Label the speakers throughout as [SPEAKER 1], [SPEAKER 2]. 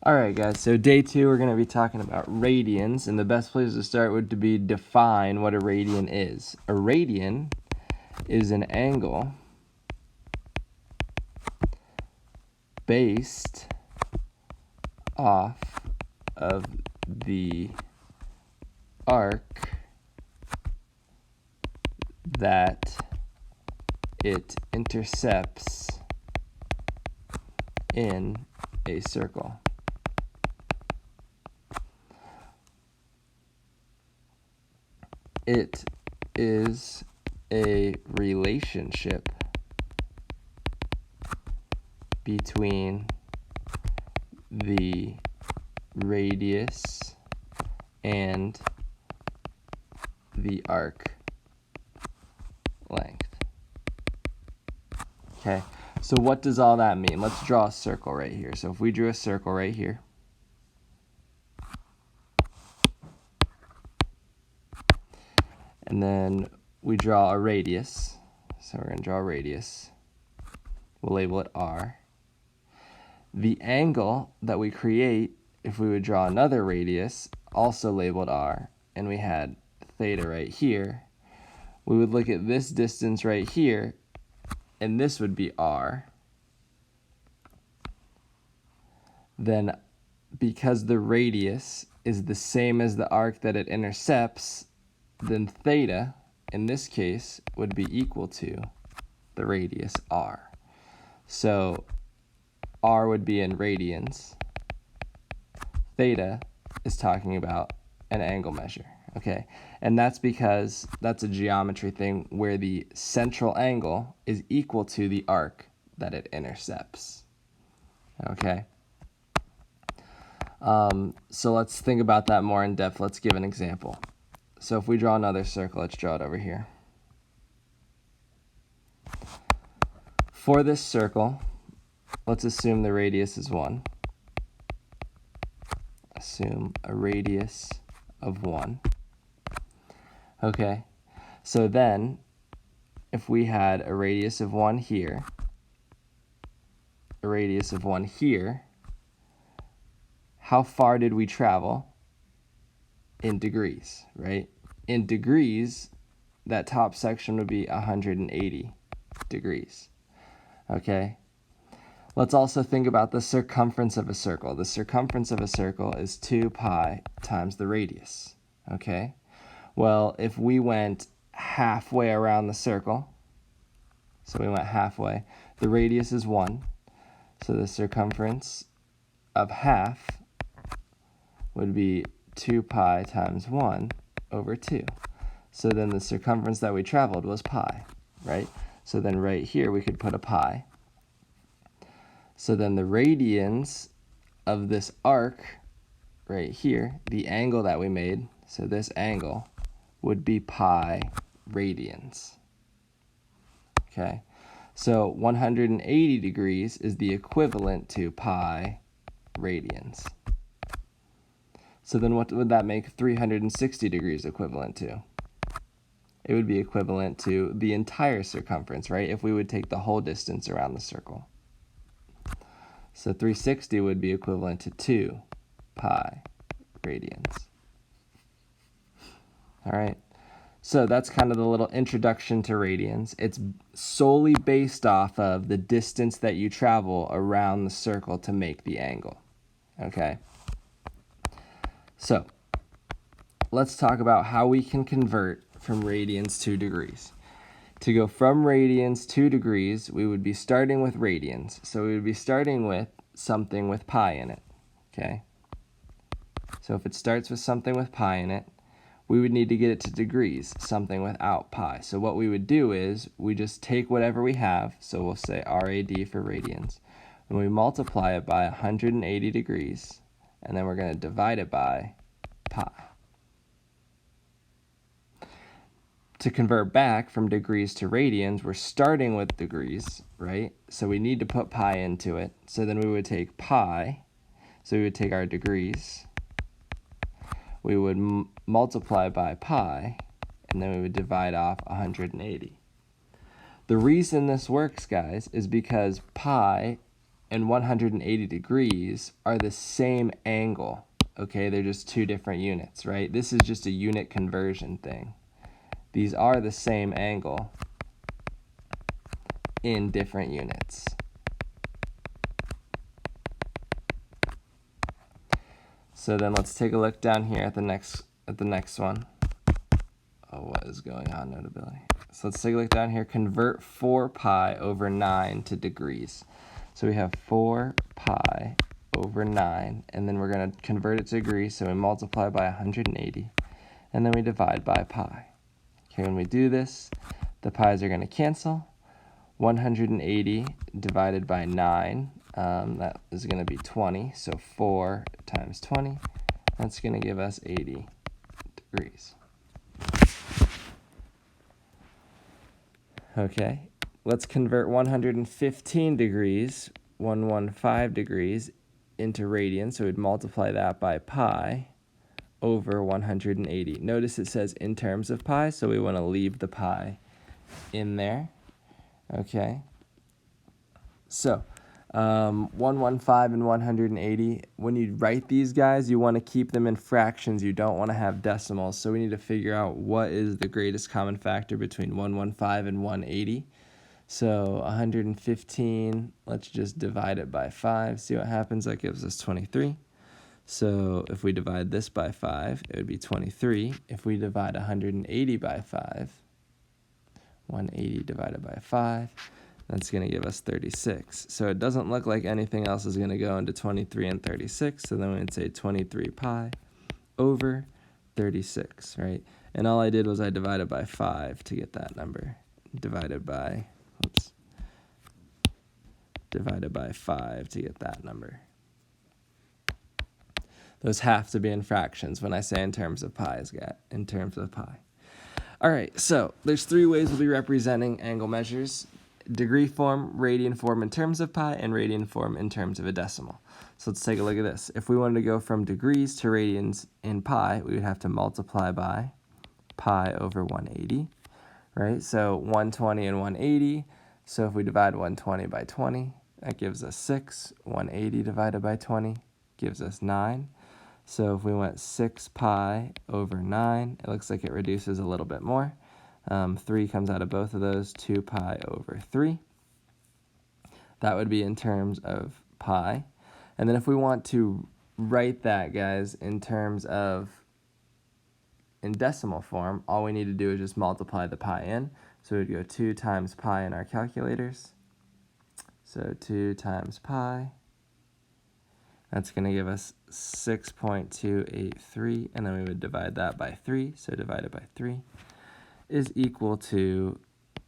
[SPEAKER 1] Alright guys, so day 2 we're going to be talking about radians, and the best place to start would be define what a radian is. A radian is an angle based off of the arc that it intercepts in a circle. It is a relationship between the radius and the arc length. Okay, so what does all that mean? Let's draw a circle right here. So if we drew a circle right here, and then we draw a radius, so we're going to draw a radius. We'll label it R. The angle that we create, if we would draw another radius, also labeled R, and we had theta right here, we would look at this distance right here, and this would be R. Then, because the radius is the same as the arc that it intercepts, then theta, in this case, would be equal to the radius R. So R would be in radians. Theta is talking about an angle measure, okay? And that's because that's a geometry thing where the central angle is equal to the arc that it intercepts, okay? So let's think about that more in depth. Let's give an example. So if we draw another circle, let's draw it over here. For this circle, let's assume the radius is 1. Assume a radius of 1. Okay, so then if we had a radius of 1 here, a radius of 1 here, how far did we travel? In degrees, right? In degrees, that top section would be 180 degrees. Okay? Let's also think about the circumference of a circle. The circumference of a circle is 2 pi times the radius. Okay? Well, if we went halfway around the circle, so we went halfway, the radius is 1, so the circumference of half would be 2 pi times 1 over 2. So then the circumference that we traveled was pi, right? So then right here we could put a pi. So then the radians of this arc right here, the angle that we made, so this angle would be pi radians. Okay, so 180 degrees is the equivalent to pi radians. So then what would that make 360 degrees equivalent to? It would be equivalent to the entire circumference, right? If we would take the whole distance around the circle. So 360 would be equivalent to 2 pi radians. All right, so that's kind of the little introduction to radians. It's solely based off of the distance that you travel around the circle to make the angle, okay? So let's talk about how we can convert from radians to degrees. To go from radians to degrees, we would be starting with radians. So we would be starting with something with pi in it, okay? So if it starts with something with pi in it, we would need to get it to degrees, something without pi. So what we would do is we just take whatever we have, so we'll say RAD for radians, and we multiply it by 180 degrees, and then we're going to divide it by pi. To convert back from degrees to radians, we're starting with degrees, right? So we need to put pi into it. So then we would take pi, so we would take our degrees, we would multiply by pi, and then we would divide off 180. The reason this works, guys, is because pi and 180 degrees are the same angle. Okay, they're just two different units, right? This is just a unit conversion thing. These are the same angle in different units. So then let's take a look down here at the next one. Oh, what is going on, Notability? So let's take a look down here. Convert 4 pi over 9 to degrees. So we have 4 pi over 9, and then we're going to convert it to degrees, so we multiply by 180, and then we divide by pi. Okay, when we do this, the pi's are going to cancel. 180 divided by 9, that is going to be 20, so 4 times 20, that's going to give us 80 degrees. Okay, let's convert 115 degrees, 115 degrees, into radians, so we'd multiply that by pi over 180. Notice it says in terms of pi, so we want to leave the pi in there. Okay, so 115 and 180, when you write these guys, you want to keep them in fractions. You don't want to have decimals, so we need to figure out what is the greatest common factor between 115 and 180. So 115, let's just divide it by 5, see what happens. That gives us 23. So if we divide this by 5, it would be 23. If we divide 180 by 5, 180 divided by 5, that's going to give us 36. So it doesn't look like anything else is going to go into 23 and 36, so then we would say 23 pi over 36, right? And all I did was I divided by 5 to get that number. Divided by 5 to get that number. Those have to be in fractions when I say in terms of pi. All right, so there's 3 ways we'll be representing angle measures: degree form, radian form in terms of pi, and radian form in terms of a decimal. So let's take a look at this. If we wanted to go from degrees to radians in pi, we would have to multiply by pi over 180, right? So 120 and 180. So if we divide 120 by 20, that gives us 6. 180 divided by 20 gives us 9. So if we went 6 pi over 9, it looks like it reduces a little bit more. 3 comes out of both of those, 2 pi over 3. That would be in terms of pi. And then if we want to write that, guys, in decimal form, all we need to do is just multiply the pi in. So we'd go 2 times pi in our calculators. So 2 times pi. That's going to give us 6.283, and then we would divide that by 3. So divided by 3 is equal to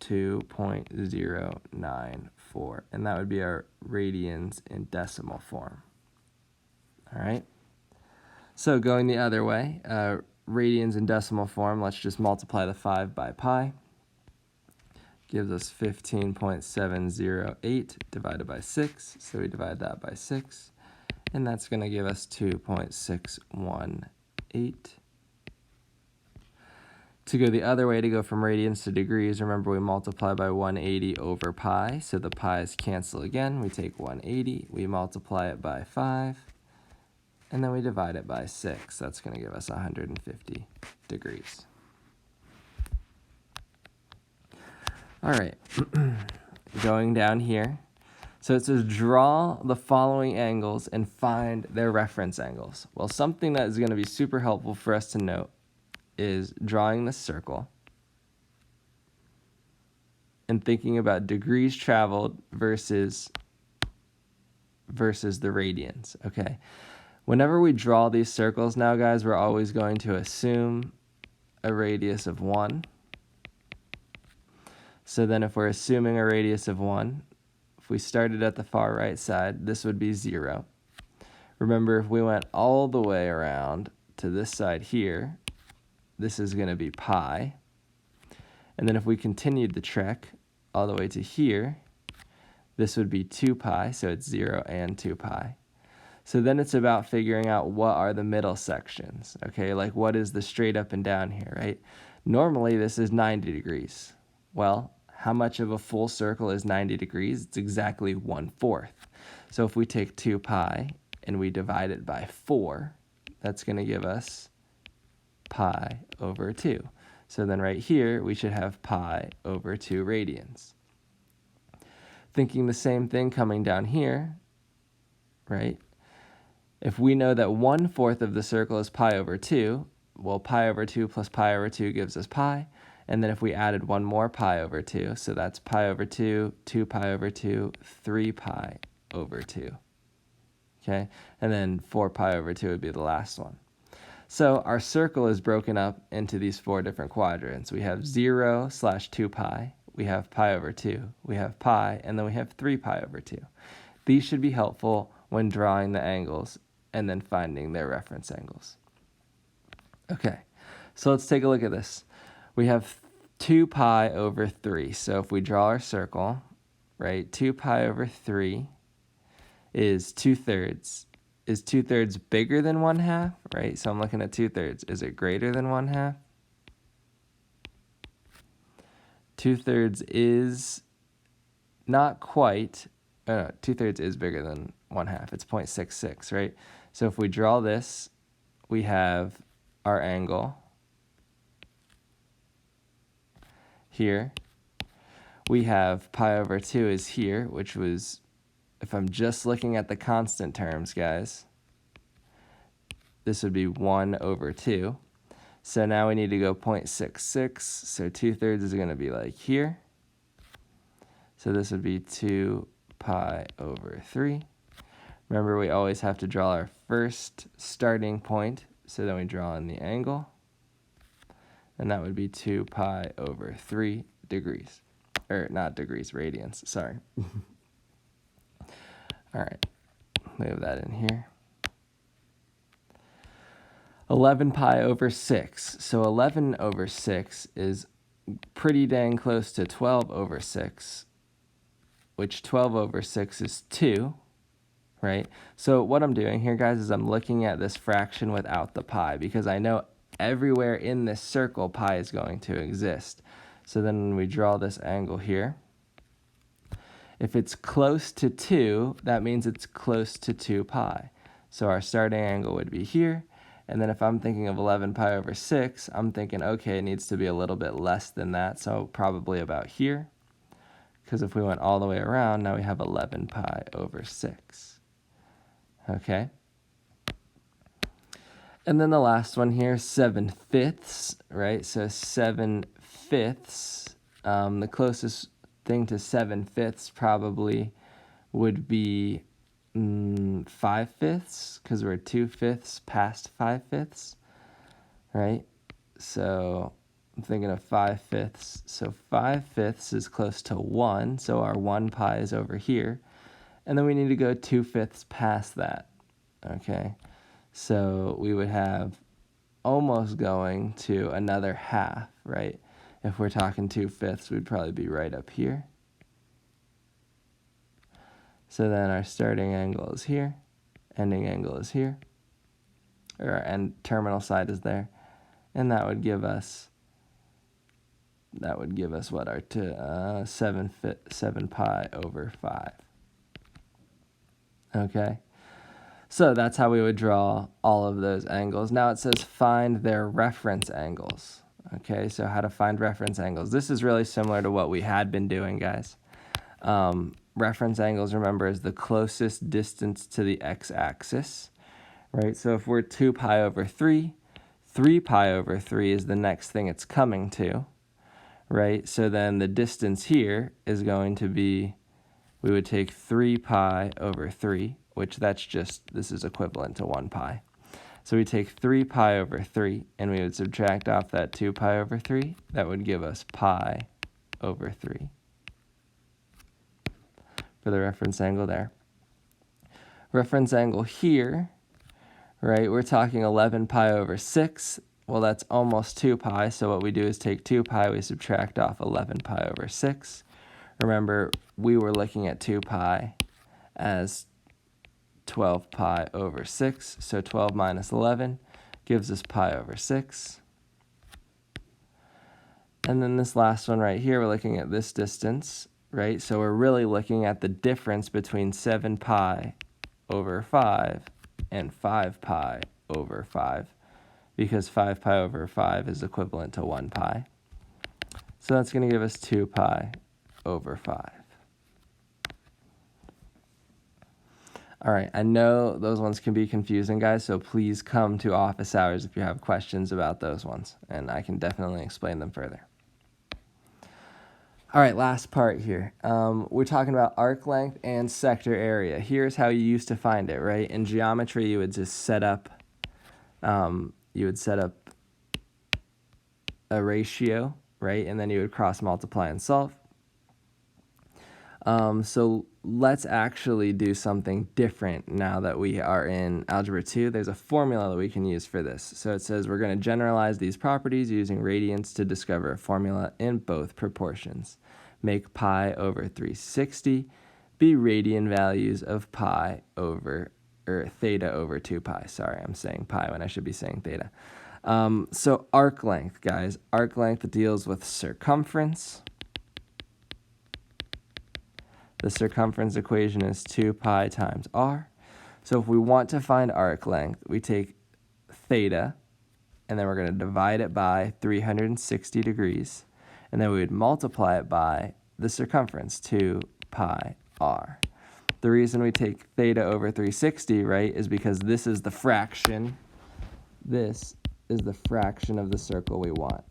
[SPEAKER 1] 2.094, and that would be our radians in decimal form. All right. So going the other way, radians in decimal form, let's just multiply the 5 by pi. Gives us 15.708 divided by 6, so we divide that by 6. And that's going to give us 2.618. To go the other way, to go from radians to degrees, remember we multiply by 180 over pi, so the pi's cancel again. We take 180, we multiply it by 5, and then we divide it by 6. That's going to give us 150 degrees. All right, going down here. So it says draw the following angles and find their reference angles. Well, something that is going to be super helpful for us to note is drawing this circle and thinking about degrees traveled versus the radians, okay? Whenever we draw these circles now, guys, we're always going to assume a radius of 1. So then if we're assuming a radius of 1, if we started at the far right side, this would be 0. Remember, if we went all the way around to this side here, this is going to be pi. And then if we continued the trek all the way to here, this would be 2 pi, so it's 0 and 2 pi. So then it's about figuring out what are the middle sections, okay? Like what is the straight up and down here, right? Normally this is 90 degrees. Well, how much of a full circle is 90 degrees? It's exactly 1/4. So if we take 2 pi and we divide it by 4, that's going to give us pi over 2. So then right here, we should have pi over 2 radians. Thinking the same thing coming down here, right? If we know that 1/4 of the circle is pi over 2, well, pi over 2 plus pi over 2 gives us pi. And then if we added one more pi over 2, so that's pi over 2, 2 pi over 2, 3 pi over 2. Okay, and then 4 pi over 2 would be the last one. So our circle is broken up into these 4 different quadrants. We have 0/2 pi, we have pi over 2, we have pi, and then we have 3 pi over 2. These should be helpful when drawing the angles and then finding their reference angles. Okay, so let's take a look at this. We have 2 pi over 3. So if we draw our circle, right, 2 pi over 3 is 2/3. Is 2/3 bigger than 1/2, right? So I'm looking at 2/3. Is it greater than 1/2? 2/3 is not quite. 2/3 is bigger than 1/2. It's 0.66, right? So if we draw this, we have our angle here. We have pi over 2 is here, which was, if I'm just looking at the constant terms, guys, this would be 1 over 2. So now we need to go 0.66. So 2/3 is going to be like here. So this would be 2 pi over 3. Remember, we always have to draw our first starting point. So then we draw in the angle. And that would be 2 pi over 3 degrees. Or not degrees, radians, sorry. All right, move that in here. 11 pi over 6. So 11 over 6 is pretty dang close to 12 over 6, which 12 over 6 is 2, right? So what I'm doing here, guys, is I'm looking at this fraction without the pi, because I know everywhere in this circle pi is going to exist. So then when we draw this angle here, if it's close to 2, that means it's close to 2 pi. So our starting angle would be here. And then if I'm thinking of 11 pi over 6, I'm thinking, okay, it needs to be a little bit less than that, so probably about here. Because if we went all the way around, now we have 11 pi over 6. Okay? And then the last one here, 7/5, right? So 7/5, the closest thing to 7/5 probably would be 5/5, because we're 2/5 past 5/5, right? So I'm thinking of 5/5. So 5/5 is close to 1, so our 1 pi is over here. And then we need to go 2/5 past that, okay? So we would have almost going to another half, right? If we're talking 2/5, we'd probably be right up here. So then our starting angle is here, ending angle is here, or our end terminal side is there, and that would give us what, our 7 pi over 5. Okay, so that's how we would draw all of those angles. Now it says find their reference angles. Okay, so how to find reference angles. This is really similar to what we had been doing, guys. Reference angles, remember, is the closest distance to the x-axis, right? So if we're 2 pi over 3, 3 pi over 3 is the next thing it's coming to, right? So then the distance here is going to be, we would take 3 pi over 3, which this is equivalent to 1 pi. So we take 3 pi over 3, and we would subtract off that 2 pi over 3. That would give us pi over 3. For the reference angle there. Reference angle here, right, we're talking 11 pi over 6. Well, that's almost 2 pi, so what we do is take 2 pi, we subtract off 11 pi over 6. Remember, we were looking at 2 pi as 12 pi over 6, so 12 minus 11 gives us pi over 6. And then this last one right here, we're looking at this distance, right? So we're really looking at the difference between 7 pi over 5 and 5 pi over 5, because 5 pi over 5 is equivalent to 1 pi. So that's going to give us 2 pi over 5. All right, I know those ones can be confusing, guys, so please come to office hours if you have questions about those ones, and I can definitely explain them further. All right, last part here. We're talking about arc length and sector area. Here's how you used to find it, right? In geometry, you would just set up a ratio, right? And then you would cross multiply and solve. So let's actually do something different now that we are in Algebra 2. There's a formula that we can use for this. So it says we're going to generalize these properties using radians to discover a formula in both proportions. Make pi over 360 be radian values of pi over, or theta over 2 pi. Sorry, I'm saying pi when I should be saying theta. So arc length, guys. Arc length deals with circumference. The circumference equation is 2 pi times r. So if we want to find arc length, we take theta, and then we're going to divide it by 360 degrees, and then we would multiply it by the circumference, 2 pi r. The reason we take theta over 360, right, is because this is the fraction. This is the fraction of the circle we want.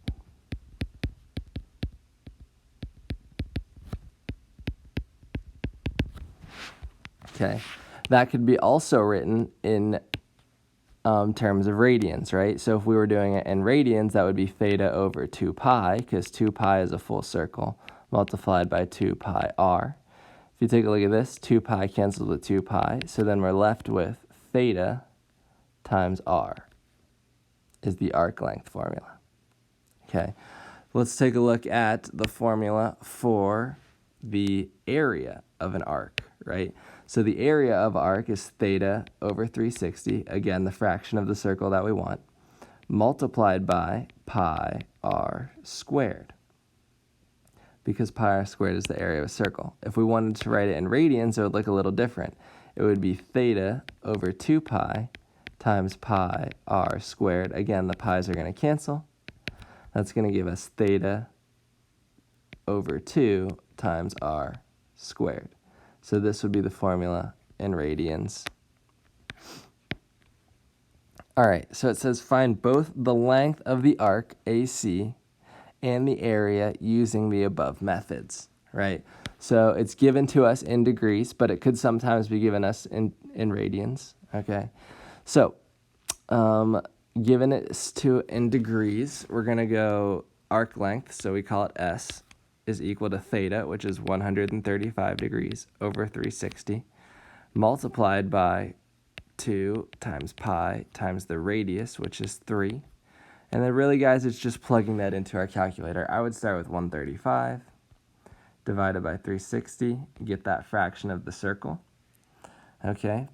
[SPEAKER 1] Okay, that could be also written in terms of radians, right? So if we were doing it in radians, that would be theta over 2 pi, because 2 pi is a full circle, multiplied by 2 pi r. If you take a look at this, 2 pi cancels with 2 pi, so then we're left with theta times r is the arc length formula. Okay, let's take a look at the formula for the area of an arc, right? So the area of arc is theta over 360, again, the fraction of the circle that we want, multiplied by pi r squared, because pi r squared is the area of a circle. If we wanted to write it in radians, it would look a little different. It would be theta over 2 pi times pi r squared. Again, the pi's are going to cancel. That's going to give us theta over 2 times r squared. So this would be the formula in radians. All right, so it says find both the length of the arc, AC, and the area using the above methods, right? So it's given to us in degrees, but it could sometimes be given us in radians, okay? So given it to in degrees, we're going to go arc length, so we call it S, is equal to theta, which is 135 degrees over 360, multiplied by 2 times pi times the radius, which is 3. And then really, guys, it's just plugging that into our calculator. I would start with 135 divided by 360, get that fraction of the circle. Okay,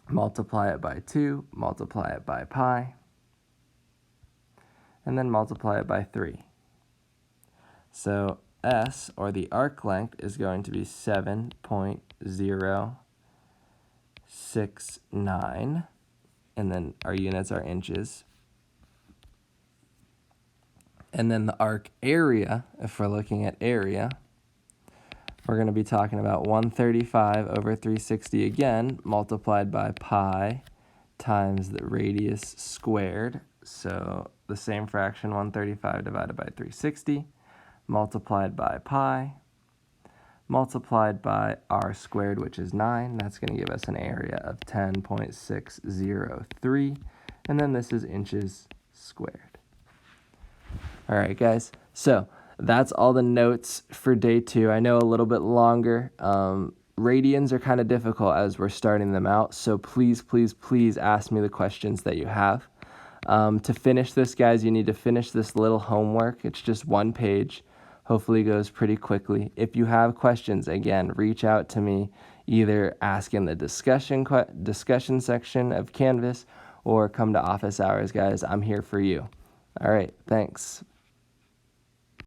[SPEAKER 1] multiply it by 2, multiply it by pi, and then multiply it by 3. So S, or the arc length, is going to be 7.069, and then our units are inches. And then the arc area, if we're looking at area, we're going to be talking about 135 over 360 again, multiplied by pi times the radius squared. So the same fraction, 135 divided by 360, multiplied by pi, multiplied by r squared, which is 9. That's going to give us an area of 10.603. And then this is inches squared. All right, guys. So that's all the notes for day 2. I know a little bit longer. Radians are kind of difficult as we're starting them out. So please, please, please ask me the questions that you have. To finish this, guys, you need to finish this little homework. It's just 1 page. Hopefully it goes pretty quickly. If you have questions, again, reach out to me. Either ask in the discussion section of Canvas or come to office hours, guys. I'm here for you. All right, thanks.